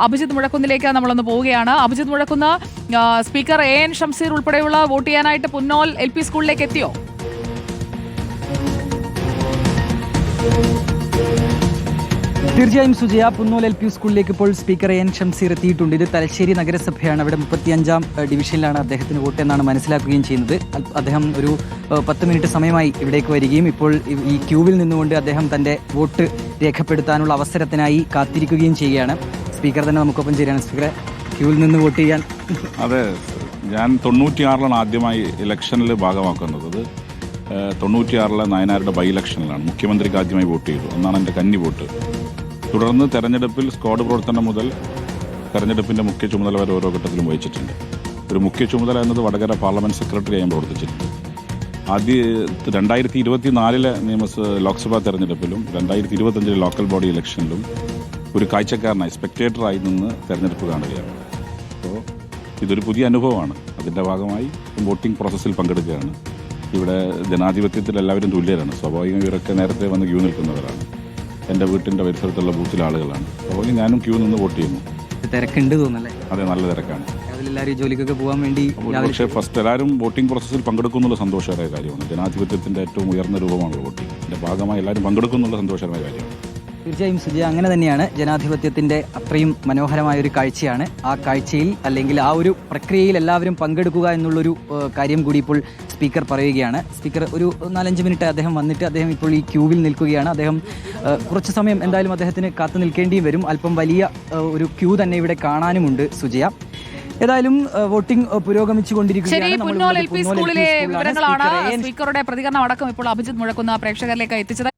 അഭിജിത്ത് മുഴക്കുന്നിലേക്ക് നമ്മളൊന്ന് പോവുകയാണ്. Abhijith മുഴക്കുന്ന speaker AN Shamseer ഉൾപ്പെടെയുള്ള വോട്ട് ചെയ്യാനായിട്ട് പുന്നോൽ LP സ്കൂളിലേക്ക് എത്തിയോ? തീർച്ചയായും സുജയ, പുന്നോൽ LP സ്കൂളിലേക്ക് ഇപ്പോൾ സ്പീക്കർ AN ഷംസീർ എത്തിയിട്ടുണ്ട്. ഇത് തലശ്ശേരി നഗരസഭയാണ്. അവിടെ 35ാം ഡിവിഷനിലാണ് അദ്ദേഹത്തിന് വോട്ട് എന്നാണ് മനസ്സിലാക്കുകയും ചെയ്യുന്നത്. അദ്ദേഹം ഒരു 10 മിനിറ്റ് സമയമായി ഇവിടേക്ക് വരികയും ഇപ്പോൾ ഈ ക്യൂവിൽ നിന്നുകൊണ്ട് അദ്ദേഹം തന്റെ വോട്ട് രേഖപ്പെടുത്താനുള്ള അവസരത്തിനായി കാത്തിരിക്കുകയും ചെയ്യുകയാണ്. സ്പീക്കർ തന്നെ നമുക്കൊപ്പം ചേരുകയാണ്. സ്പീക്കറെ, ക്യൂവിൽ നിന്ന് വോട്ട് ചെയ്യാൻ. അതെ, ഞാൻ 96ലാണ് ആദ്യമായി ഇലക്ഷനിൽ ഭാഗമാക്കുന്നത്. 96ലെ നയനാരുടെ ബൈ ഇലക്ഷനിലാണ് മുഖ്യമന്ത്രിക്ക് ആദ്യമായി വോട്ട് ചെയ്തു. അന്നാണ് എൻ്റെ കന്നി വോട്ട്. തുടർന്ന് തെരഞ്ഞെടുപ്പിൽ സ്ക്വാഡ് പ്രവർത്തനം മുതൽ തെരഞ്ഞെടുപ്പിൻ്റെ മുഖ്യ ചുമതല വരെ ഓരോ ഘട്ടത്തിലും വഹിച്ചിട്ടുണ്ട്. ഒരു മുഖ്യ ചുമതല എന്നത് വടകര പാർലമെൻറ്റ് സെക്രട്ടറി ഞാൻ പ്രവർത്തിച്ചിട്ടുണ്ട്. 2024 ലോക്സഭാ തെരഞ്ഞെടുപ്പിലും 2025 ലോക്കൽ ബോഡി ഇലക്ഷനിലും ഒരു കാഴ്ചക്കാരനായി സ്പെക്ടേറ്ററായി നിന്ന് തെരഞ്ഞെടുപ്പ് കാണുകയാണ്. അപ്പോൾ ഇതൊരു പുതിയ അനുഭവമാണ്. അതിൻ്റെ ഭാഗമായി വോട്ടിംഗ് പ്രോസസ്സിൽ പങ്കെടുക്കുകയാണ്. ഇവിടെ ജനാധിപത്യത്തിൽ എല്ലാവരും തുല്യരാണ്. സ്വാഭാവികം ഇവരൊക്കെ നേരത്തെ വന്ന് ക്യൂ നിൽക്കുന്നവരാണ്. എൻ്റെ വീട്ടിൻ്റെ പരിസരത്തുള്ള ബൂത്തിലെ ആളുകളാണ്. അപ്പോൾ ഞാനും ക്യൂ നിന്ന് വോട്ട് ചെയ്യുന്നു. തിരക്കുണ്ട് തോന്നല്ലേ? അതെ, നല്ല തിരക്കാണ്. എല്ലാവരും ജോലിക്കൊക്കെ പോകാൻ വേണ്ടി. പക്ഷേ ഫസ്റ്റ് എല്ലാവരും വോട്ടിംഗ് പ്രോസസ്സിൽ പങ്കെടുക്കുന്നുള്ള സന്തോഷകരമായ കാര്യമാണ്. ജനാധിപത്യത്തിൻ്റെ ഏറ്റവും ഉയർന്ന രൂപമാണ് വോട്ടിംഗ്. ഇതിൻ്റെ ഭാഗമായി എല്ലാവരും പങ്കെടുക്കുന്നുള്ള സന്തോഷകരമായ കാര്യമാണ്. തീർച്ചയായും സുജയ, അങ്ങനെ തന്നെയാണ്. ജനാധിപത്യത്തിൻ്റെ അത്രയും മനോഹരമായ ഒരു കാഴ്ചയാണ്. ആ കാഴ്ചയിൽ അല്ലെങ്കിൽ ആ ഒരു പ്രക്രിയയിൽ എല്ലാവരും പങ്കെടുക്കുക എന്നുള്ളൊരു കാര്യം കൂടി ഇപ്പോൾ സ്പീക്കർ പറയുകയാണ്. സ്പീക്കർ ഒരു 4-5 മിനിറ്റ് അദ്ദേഹം വന്നിട്ട് അദ്ദേഹം ഇപ്പോൾ ഈ ക്യൂവിൽ നിൽക്കുകയാണ്. അദ്ദേഹം കുറച്ച് സമയം എന്തായാലും അദ്ദേഹത്തിന് കാത്തു നിൽക്കേണ്ടിയും വരും. അല്പം വലിയ ഒരു ക്യൂ തന്നെ ഇവിടെ കാണാനുമുണ്ട് സുജയ. ഏതായാലും വോട്ടിംഗ് പുരോഗമിച്ചുകൊണ്ടിരിക്കുകയാണ്. പുന്നോൽ LP സ്കൂളിലെ വിവരങ്ങളാണ് സ്പീക്കറുടെ പ്രതികരണം അടക്കം ഇപ്പോൾ അഭിജിത്ത് മുഴക്കുന്ന പ്രേക്ഷകരിലേക്ക് എത്തിച്ചത്.